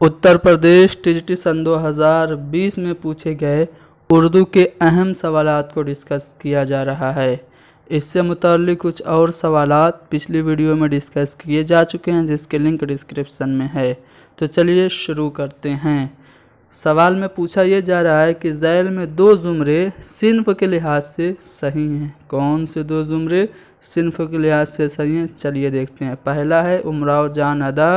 Uttar Pradesh TGT सन 2020 में पूछे गए उर्दू के अहम सवालात को डिस्कस किया जा रहा है। इससे मुताल्लिक़ कुछ और सवालात पिछली वीडियो में डिस्कस किए जा चुके हैं, जिसके लिंक डिस्क्रिप्शन में है। तो चलिए शुरू करते हैं। सवाल में पूछा यह जा रहा है कि ज़ैल में दो ज़ुमरे सिन्फ़ के लिहाज से सही हैं। कौन से दो ज़ुमरे सिन्फ़ के लिहाज से सही हैं, चलिए देखते हैं। पहला है उमराव जान अदा,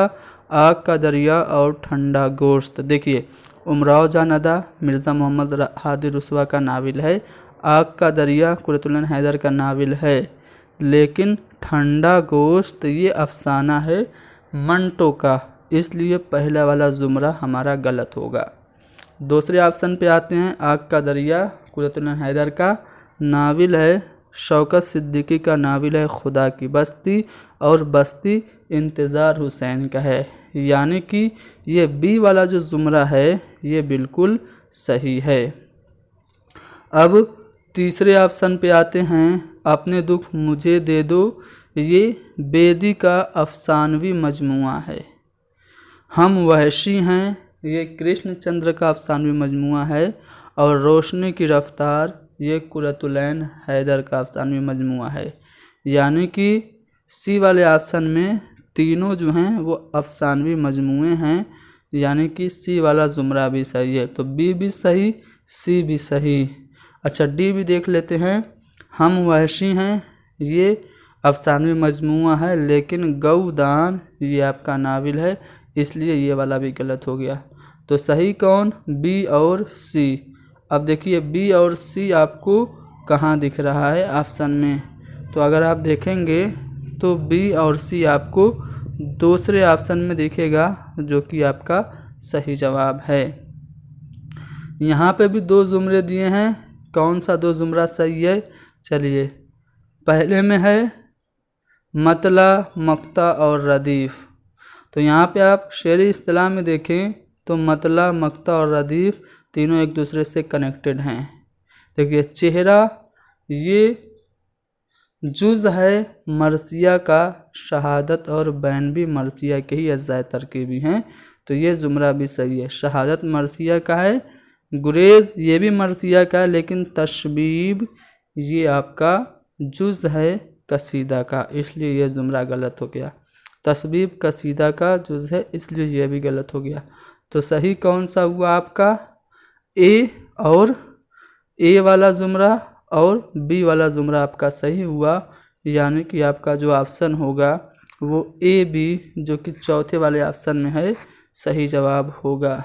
आग का दरिया और ठंडा गोश्त। देखिए, उमराव जान अदा मिर्ज़ा मोहम्मद हादी रुस्वा का नाविल है, आग का दरिया कुरैतुल हैदर का नाविल है, लेकिन ठंडा गोश्त ये अफसाना है मंटो का, इसलिए पहला वाला ज़ुमरा हमारा गलत होगा। दूसरे ऑप्शन पे आते हैं। आग का दरिया कुरैतुल हैदर का नाविल है, शौकत सिद्दीकी का नाविल है खुदा की बस्ती, और बस्ती इंतज़ार हुसैन का है, यानी कि ये बी वाला जो ज़ुमरा है ये बिल्कुल सही है। अब तीसरे ऑप्शन पे आते हैं। अपने दुख मुझे दे दो, ये बेदी का अफसानवी मजमुआ है। हम वहशी हैं, ये कृष्णचंद्र का अफसानवी मजमुआ है, और रोशनी की रफ्तार ये कुरैतुल हैदर का अफसानवी मजमुआ है, यानी कि सी वाले ऑप्शन में तीनों जो हैं वो अफसानवी मजमुए हैं, यानी कि सी वाला ज़ुमरा भी सही है। तो बी भी सही, सी भी सही। अच्छा, डी भी देख लेते हैं। हम वहशी हैं, ये अफसानवी मजमुआ है, लेकिन गौदान ये आपका नाविल है, इसलिए ये वाला भी गलत हो गया। तो सही कौन, बी और सी। अब देखिए बी और सी आपको कहाँ दिख रहा है ऑप्शन में, तो अगर आप देखेंगे तो बी और सी आपको दूसरे ऑप्शन में दिखेगा, जो कि आपका सही जवाब है। यहाँ पे भी दो ज़ुमरे दिए हैं, कौन सा दो ज़ुमरा सही है, चलिए। पहले में है मतला, मक्ता और रदीफ़। तो यहाँ पे आप शेरी इस्तिलाह में देखें तो मतला, मक्ता और रदीफ़ तीनों एक दूसरे से कनेक्टेड हैं। देखिए, चेहरा ये जुज़ है मरसिया का, शहादत और बैन भी मरसिया के ही अज़्ज़ाए तरकीबी हैं, तो ये ज़ुमरा भी सही है। शहादत मरसिया का है, गुरेज़ ये भी मरसिया का है, लेकिन तशबीब ये आपका जुज़ है कसीदा का, इसलिए ये ज़ुमरा गलत हो गया। तशबीब कसीदा का जुज़ है, इसलिए ये भी गलत हो गया। तो सही कौन सा हुआ आपका, ए और ए वाला ज़ुमरा, और बी वाला ज़ुमरा आपका सही हुआ, यानी कि आपका जो ऑप्शन होगा वो ए बी, जो कि चौथे वाले ऑप्शन में है, सही जवाब होगा।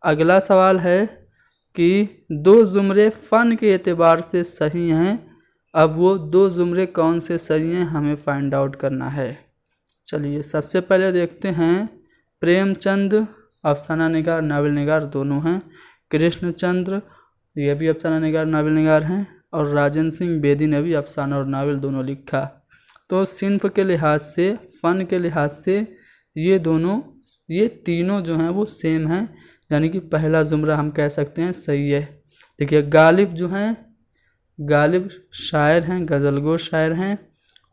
अगला सवाल है कि दो ज़ुमरे फ़न के एतबार से सही हैं। अब वो दो ज़ुमरे कौन से सही हैं हमें फाइंड आउट करना है। चलिए सबसे पहले देखते हैं। प्रेमचंद अफसाना निगार, नावल निगार दोनों हैं। कृष्णचंद्र ये भी अफसाना निगार, नावल निगार हैं, और राजेंद्र सिंह बेदी ने भी अफसाना और नावल दोनों लिखा। तो सिन्फ के लिहाज से, फ़न के लिहाज से ये तीनों जो हैं वो सेम हैं, यानी कि पहला ज़ुमरा हम कह सकते हैं सही है। देखिए, गालिब जो हैं, गालिब शायर हैं, गज़लगो शायर हैं।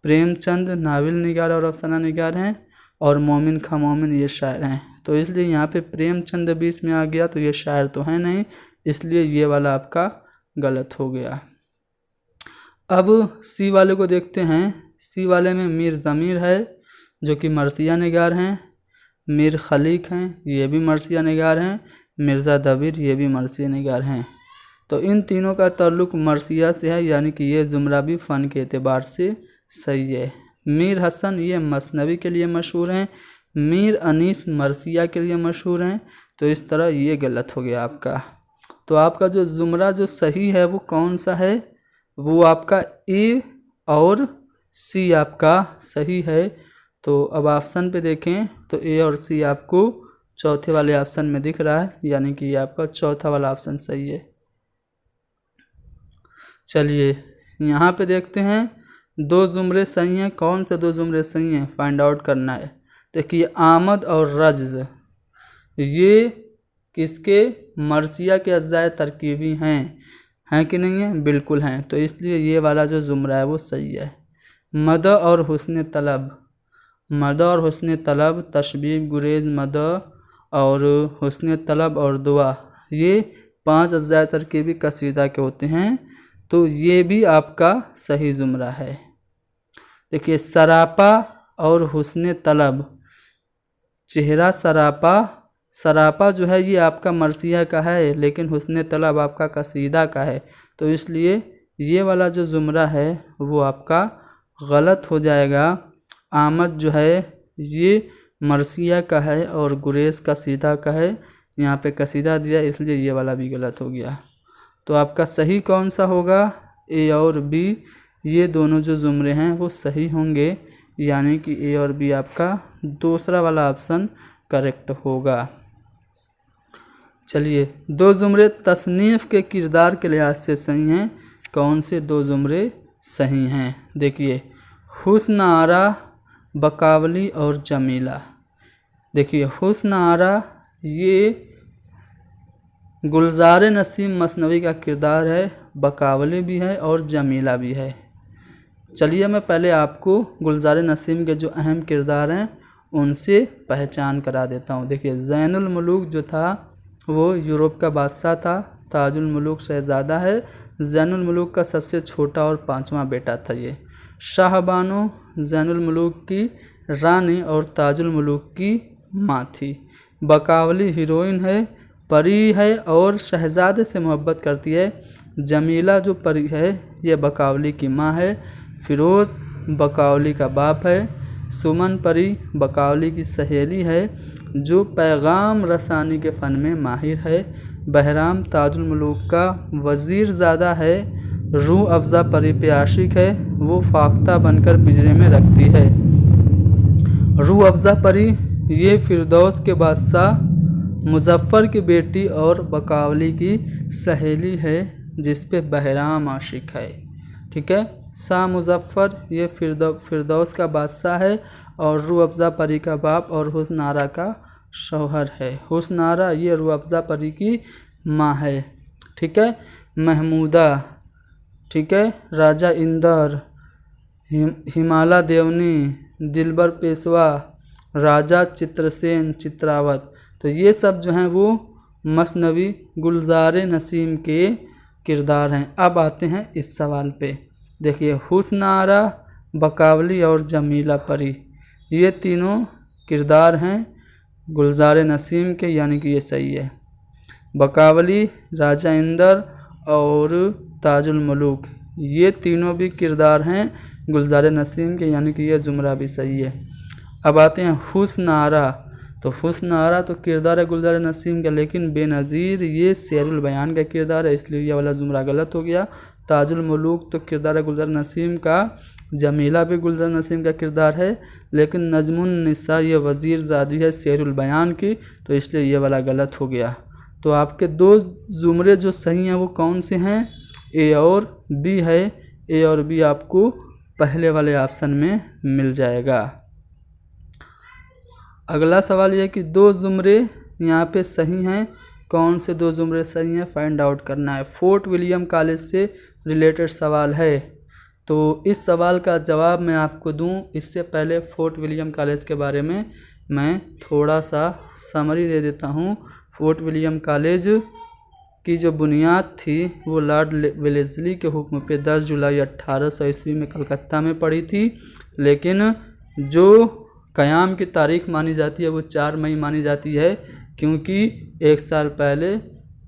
प्रेमचंद नावल निगार और अफसाना निगार हैं, और मोमिन खां मोमिन ये शायर हैं। तो इसलिए यहाँ पे प्रेमचंद बीच में आ गया, तो ये शायर तो है नहीं, इसलिए ये वाला आपका गलत हो गया। अब सी वाले को देखते हैं। सी वाले में मीर ज़मीर है, जो कि मरसिया निगार हैं। मीर खलीक हैं, ये भी मरसिया निगार हैं। मिर्ज़ा दबीर ये भी मरसिया निगार हैं। तो इन तीनों का ताल्लुक़ मरसिया से है, यानी कि ये ज़ुमरा भी फ़न के एतबार से सही है। मीर हसन ये मसनवी के लिए मशहूर हैं। मीर अनीस मरसिया के लिए मशहूर हैं। तो इस तरह ये गलत हो गया आपका। तो आपका जो ज़ुमरा जो सही है वो कौन सा है, वो आपका ए और सी आपका सही है। तो अब ऑप्शन पे देखें तो ए और सी आपको चौथे वाले ऑप्शन में दिख रहा है, यानी कि ये आपका चौथा वाला ऑप्शन सही है। चलिए यहाँ पे देखते हैं दो ज़ुमरे सही हैं। कौन से दो ज़ुमरे सही हैं फाइंड आउट करना है। देखिए, आमद और रज्ज़ ये किसके, मरसिया के अज़्ज़ाए तरकीबी हैं कि नहीं है, बिल्कुल हैं। तो इसलिए ये वाला जो ज़ुमरा है वो सही है। मद और हुस्न तलब, मद और हुस्न तलब, तशबीब गुरेज़ मद और हुस्न तलब और दुआ, ये 5 अज्जाए तरकीबी कसीदा के होते हैं। तो ये भी आपका सही जुमरा है। देखिए सरापा और हुस्न तलब, चेहरा सरापा, सरापा जो है ये आपका मरसिया का है, लेकिन हुस्न तलब आपका कसीदा का है। तो इसलिए ये वाला जो जुमरा है वो आपका गलत हो जाएगा। आमद जो है ये मरसिया का है और गुरेज कसीदा का है। यहाँ पे कसीदा दिया इसलिए ये वाला भी गलत हो गया। तो आपका सही कौन सा होगा? ए और बी, ये दोनों जो जुमरे हैं वो सही होंगे, यानी कि ए और बी आपका दूसरा वाला ऑप्शन करेक्ट होगा। चलिए, 2 जुमरे तसनीफ़ के किरदार के लिहाज से सही हैं। कौन से 2 जुमरे सही हैं? देखिए हुस्न आरा, बकावली और जमीला। देखिए हुस्न आरा ये गुलजार नसीम मसनवी का किरदार है, बकावली भी है और जमीला भी है। चलिए मैं पहले आपको गुलजार नसीम के जो अहम किरदार हैं उनसे पहचान करा देता हूँ। देखिए ज़ैनुल मुलूक जो था वो यूरोप का बादशाह था, ताजुल मुलूक शहज़ादा है। ज़ैनुल मुलूक का सबसे छोटा और 5वां बेटा था ये। शाहबानो ज़ैनुल मुलूक की रानी और ताजुल मुलूक की माँ थी। बकावली हीरोइन है, परी है और शहज़ादे से मोहब्बत करती है। जमीला जो परी है ये बकावली की माँ है। फ़िरोज़ बकावली का बाप है। सुमन परी बकावली की सहेली है जो पैगाम रसानी के फ़न में माहिर है। बहराम ताजुल मुलूक का वज़ीरज़ादा है। रूह अफ़ज़ा परी पे आशिक है, वो फाख्ता बनकर पिंजरे में रखती है। रूह अफ़ज़ा परी ये फ़िरदौस के बादशाह मुज़फ़्फ़र की बेटी और बकावली की सहेली है जिस पे बहराम आशिक है। ठीक है, शाह मुज़फ़्फ़र ये फ़िरदौस का बादशाह है और रूह अफ़ज़ा परी का बाप और हुस्न आरा का शौहर है। हुस्न आरा ये रूह अफ़ज़ा परी की माँ है। ठीक है, महमूदा, ठीक है, राजा इंदर, हिमाला देवनी, दिलबर पेशवा, राजा चित्रसेन, चित्रावत, तो ये सब जो हैं वो मसनवी गुलजार नसीम के किरदार हैं। अब आते हैं इस सवाल पे। देखिए हुस्न आरा, बकावली और जमीला परी ये तीनों किरदार हैं गुलजार नसीम के, यानी कि ये सही है। बकावली, राजा इंदर और ताजुल मुलूक ये तीनों भी किरदार हैं गुलजार नसीम के, यानी कि ये जुमरा भी सही है। अब आते हैं हुस्न आरा। तो हुस्न आरा तो किरदार है गुलजार नसीम का, लेकिन बेनज़ीर ये शेरुल बयान का किरदार है, इसलिए ये वाला जुमरा गलत हो गया। ताजुल मुलूक तो किरदार है गुलजार नसीम का, जमीला भी गुलजार नसीम का किरदार है, लेकिन नजमुन निसा ये वज़ीर ज़ादी है शेरुल बयान की, तो इसलिए ये वाला गलत हो गया। तो आपके 2 जुमरे जो सही हैं वो कौन से हैं? ए और बी है। ए और बी आपको पहले वाले ऑप्शन में मिल जाएगा। अगला सवाल ये है कि 2 जुमरे यहाँ पे सही हैं। कौन से 2 जुमरे सही हैं फाइंड आउट करना है। फोर्ट विलियम कॉलेज से रिलेटेड सवाल है, तो इस सवाल का जवाब मैं आपको दूं इससे पहले फोर्ट विलियम कॉलेज के बारे में मैं थोड़ा सा समरी दे देता हूं। फोर्ट विलियम कॉलेज की जो बुनियाद थी वो लॉर्ड वेलेस्ली के हुक्म पे 10 जुलाई 1800 ईस्वी में कलकत्ता में पड़ी थी, लेकिन जो क़याम की तारीख़ मानी जाती है वो 4 मई मानी जाती है, क्योंकि 1 साल पहले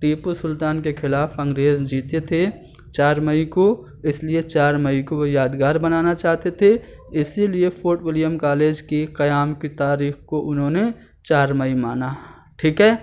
टीपू सुल्तान के ख़िलाफ़ अंग्रेज़ जीते थे 4 मई को, इसलिए 4 मई को वो यादगार बनाना चाहते थे। इसीलिए फोर्ट विलियम कॉलेज की क़याम की तारीख़ को उन्होंने 4 मई माना। ठीक है,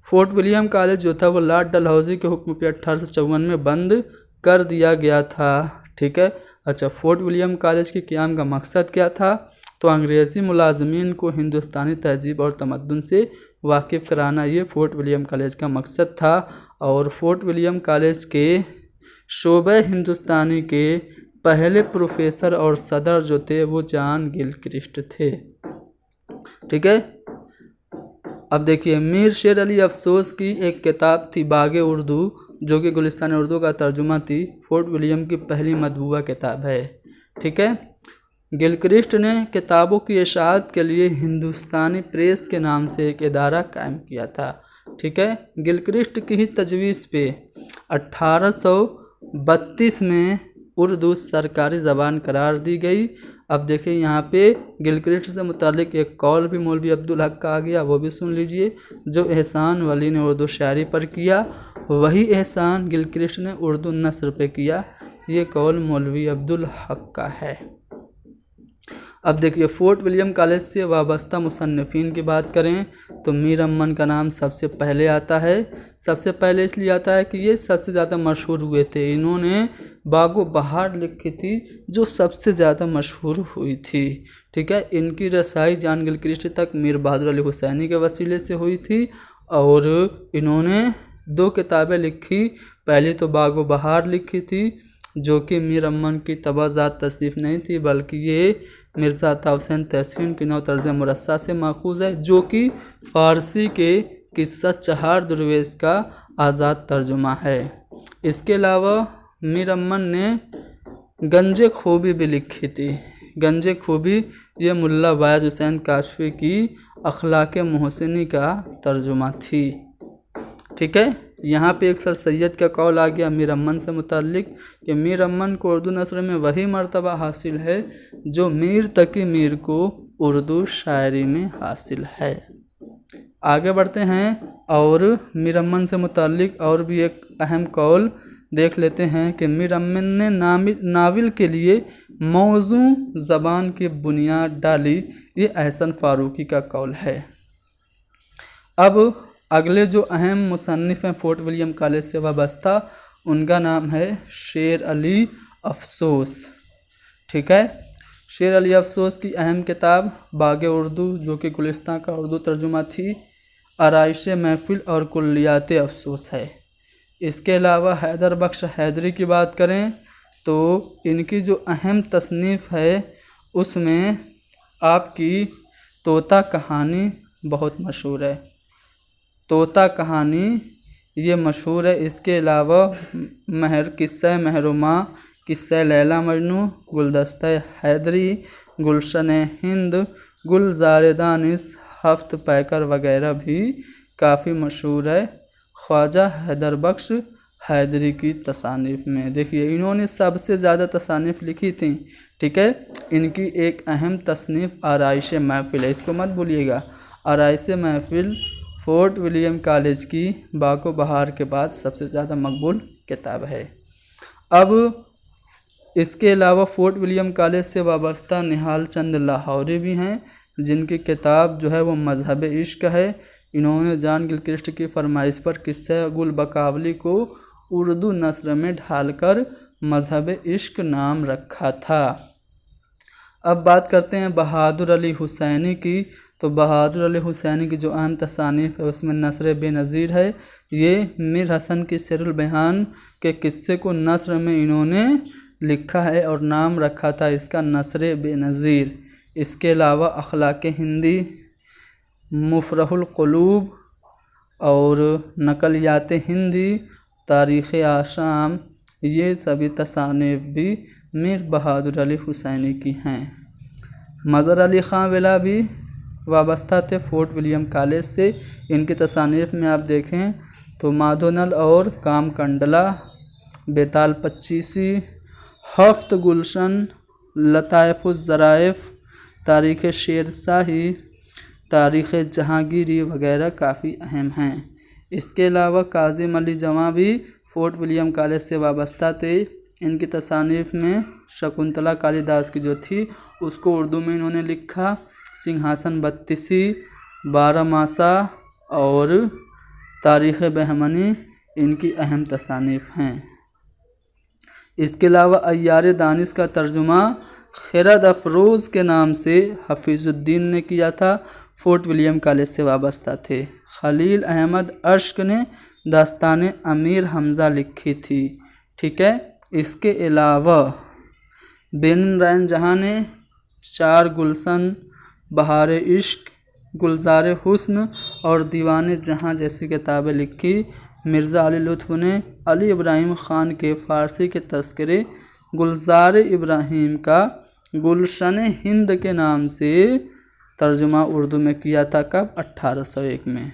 फोर्ट विलियम कॉलेज जो था वो लॉर्ड डलहौज़ी के हुक्म पे 1854 में बंद कर दिया गया था। ठीक है, अच्छा, फोर्ट विलियम कॉलेज के क़याम का मकसद क्या था? तो अंग्रेज़ी मुलाजमीन को हिंदुस्तानी तहज़ीब और तमद्दुन से वाकिफ़ कराना, ये फोर्ट विलियम कॉलेज का मकसद था। और फोर्ट विलियम कॉलेज के शोबे हिंदुस्तानी के पहले प्रोफेसर और सदर जो थे वो जॉन गिलक्रिस्ट थे। ठीक है, अब देखिए मीर शेर अली अफसोस की एक किताब थी बाग़े उर्दू, जो कि गुलिस्तान उर्दू का तर्जुमा थी। फोर्ट विलियम की पहली मतबूआ किताब है। ठीक है, गिलक्रिस्ट ने किताबों की इशाअत के लिए हिंदुस्तानी प्रेस के नाम से एक इदारा कायम किया था। ठीक है, गिलक्रिस्ट की ही तजवीज़ पे 1832 में उर्दू सरकारी ज़बान करार दी गई। अब देखिए यहाँ पे गिलक्रिस्ट से मुतालिक एक कौल भी मौलवी अब्दुल हक का आ गया, वो भी सुन लीजिए। जो एहसान वली ने उर्दू शायरी पर किया, वही एहसान गिलक्रिस्ट ने उर्दू नस्र पे किया। ये कौल मौलवी अब्दुल हक का है। अब देखिए फोर्ट विलियम कॉलेज से वाबस्ता मुसन्निफ़ीन की बात करें तो मीर अमन का नाम सबसे पहले आता है। सबसे पहले इसलिए आता है कि ये सबसे ज़्यादा मशहूर हुए थे। इन्होंने बागो बहार लिखी थी जो सबसे ज़्यादा मशहूर हुई थी। ठीक है, इनकी रसाई जान गिलक्रिस्ट तक मीर बहादुर अली हुसैनी के वसीले से हुई थी और इन्होंने 2 किताबें लिखी। पहली तो बागो बहार लिखी थी जो कि मीर अमन की तबाज़ात तसनीफ़ नहीं थी, बल्कि ये मिर्ज़ा अता हुसैन तहसीन की नौ तर्ज़ मुरस्सा से माखूज़ है, जो कि फ़ारसी के किस्सा चहार दरवेश का आज़ाद तर्जुमा है। इसके अलावा मीर अमन ने गंजे खूबी भी लिखी थी। गंजे खूबी ये मुल्ला वायज हुसैन काशफी की अखलाक मोहसिनी का तर्जुमा थी। ठीक है, यहाँ पे एक सर सैयद का कौल आ गया मीर अमन से मुताल्लिक कि मीर अमन को उर्दू नस्र में वही मर्तबा हासिल है जो मीर तकी मीर को उर्दू शायरी में हासिल है। आगे बढ़ते हैं और मीर अमन से मुताल्लिक और भी एक अहम कौल देख लेते हैं कि मीर अमन ने नाविल के लिए मौजू ज़बान की बुनियाद डाली। ये अहसन फ़ारूकी का कौल है। अब अगले जो अहम मुसन्निफ़ हैं फोर्ट विलियम कॉलेज से वाबस्ता, उनका नाम है शेर अली अफसोस। ठीक है, शेर अली अफसोस की अहम किताब बाग़ उर्दू जो कि गुलिस्तान का उर्दू तर्जुमा थी, आराइश महफिल और कुल्लियात अफसोस है। इसके अलावा हैदर बख्श हैदरी की बात करें तो इनकी जो अहम तसनीफ़ है उसमें आपकी तोता कहानी बहुत मशहूर है। तोता कहानी ये मशहूर है। इसके अलावा किस्सा महरुमा, किस्सा लैला मजनू, गुलदस्ता हैदरी, गुलशन हिंद, गुलजार दानिश, हफ्त पैकर वगैरह भी काफ़ी मशहूर है ख्वाजा हैदर बख्श हैदरी की तसानीफ़ में। देखिए इन्होंने सबसे ज़्यादा तसानीफ़ लिखी थी। ठीक है, इनकी एक अहम तसनीफ़ आराइश महफिल है, इसको मत भूलिएगा। आराइश महफिल फोर्ट विलियम कॉलेज की बागो बहार के बाद सबसे ज़्यादा मकबूल किताब है। अब इसके अलावा फोर्ट विलियम कॉलेज से वाबस्ता निहाल चंद लाहौरी भी हैं जिनकी किताब जो है वो मजहब इश्क है। इन्होंने जान गिलक्रिस्ट की फरमाइश पर किस्सा गुल बकावली को उर्दू नस्र में ढालकर मजहब इश्क नाम रखा था। अब बात करते हैं बहादुर अली हुसैनी की। तो बहादुर अली हुसैनी की जो अहम तसानीफ़ है उसमें नसर बेनज़ीर है। ये मीर हसन की सिरुल बयान के किस्से को नसर में इन्होंने लिखा है और नाम रखा था इसका नसर बेनज़ीर। इसके अलावा अखलाक हिंदी, मुफरहुल क़ुलूब और नकलियात हिंदी, तारीख़ आशाम, ये सभी तसानीफ़ भी मीर बहादुर अली हुसैनी की हैं। मज़हर अली ख़ां विला भी वाबस्ता थे फोर्ट विलियम कॉलेज से। इनकी तसानीफ़ में आप देखें तो माधोनल और काम कंडला, बेताल पच्चीसी, हफ्त गुलशन, लताइफ़ुज़्ज़राइफ़, तारीख़ शेरशाही, तारीख़ जहांगीरी वगैरह काफ़ी अहम हैं। इसके अलावा काज़िम अली जवां भी फोर्ट विलियम कॉलेज से वाबस्ता थे। इनकी तसानीफ़ में शकुंतला कालिदास की जो थी उसको उर्दू में इन्होंने लिखा। सिंहासन बत्तीसी, बारहमासा और तारीख़ बहमनी इनकी अहम तसानीफ़ हैं। इसके अलावा अय्यार दानिश का तर्जुमा खिरद अफरोज़ के नाम से हफीज़ुद्दीन ने किया था, फोर्ट विलियम कॉलेज से वाबस्ता थे। खलील अहमद अश्क ने दास्तान अमीर हमज़ा लिखी थी। ठीक है, इसके अलावा बेन रैन जहाँ ने 4 गुलशन, बहार इश्क, गुलजार हुस्न और दीवाने जहाँ जैसी किताबें लिखी। मिर्ज़ा अली लुत्फ़ ने अली इब्राहिम ख़ान के फ़ारसी के तज़किरे गुलजार इब्राहिम का गुलशन हिंद के नाम से तर्जुमा उर्दू में किया था। कब? 1801 में।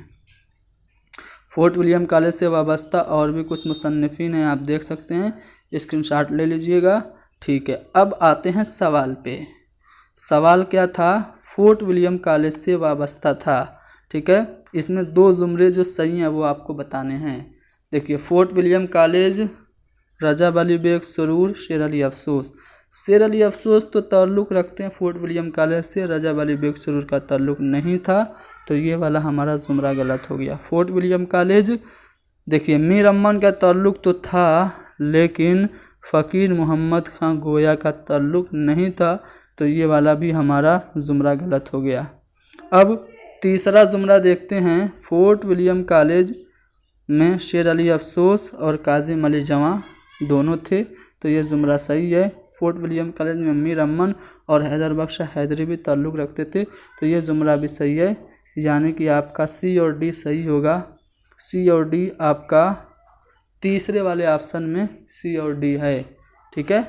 फोर्ट विलियम कॉलेज से वाबस्ता और भी कुछ मुसन्निफीन हैं, आप देख सकते हैं, स्क्रीनशॉट ले लीजिएगा। ठीक है, अब आते हैं सवाल पे। सवाल क्या था? फोर्ट विलियम कॉलेज से वाबस्ता था। ठीक है, इसमें 2 जुमरे जो सही हैं वो आपको बताने हैं। देखिए, फोर्ट विलियम कॉलेज, रजब अली बेग सुरूर, शेर अली अफसोस। शेर अली अफसोस तो ताल्लुक़ रखते हैं फोर्ट विलियम कॉलेज से, रजब अली बेग सुरूर का ताल्लुक़ नहीं था, तो ये वाला हमारा जुमरा गलत हो गया। फोर्ट विलियम कॉलेज, देखिए, मीर अम्मन का ताल्लुक़ तो था लेकिन फ़कीर मोहम्मद खां गोया का ताल्लुक़ नहीं था, तो ये वाला भी हमारा जुमरा गलत हो गया। अब तीसरा जुमरा देखते हैं। फोर्ट विलियम कॉलेज में शेर अली अफसोस और काज़िम अली जवां दोनों थे, तो ये जुमरा सही है। फोर्ट विलियम कॉलेज में मीर अम्मन और हैदर बख्श हैदरी भी ताल्लुक़ रखते थे, तो ये जुमरा भी सही है, यानी कि आपका सी और डी सही होगा। सी और डी आपका तीसरे वाले ऑप्शन में सी और डी है। ठीक है,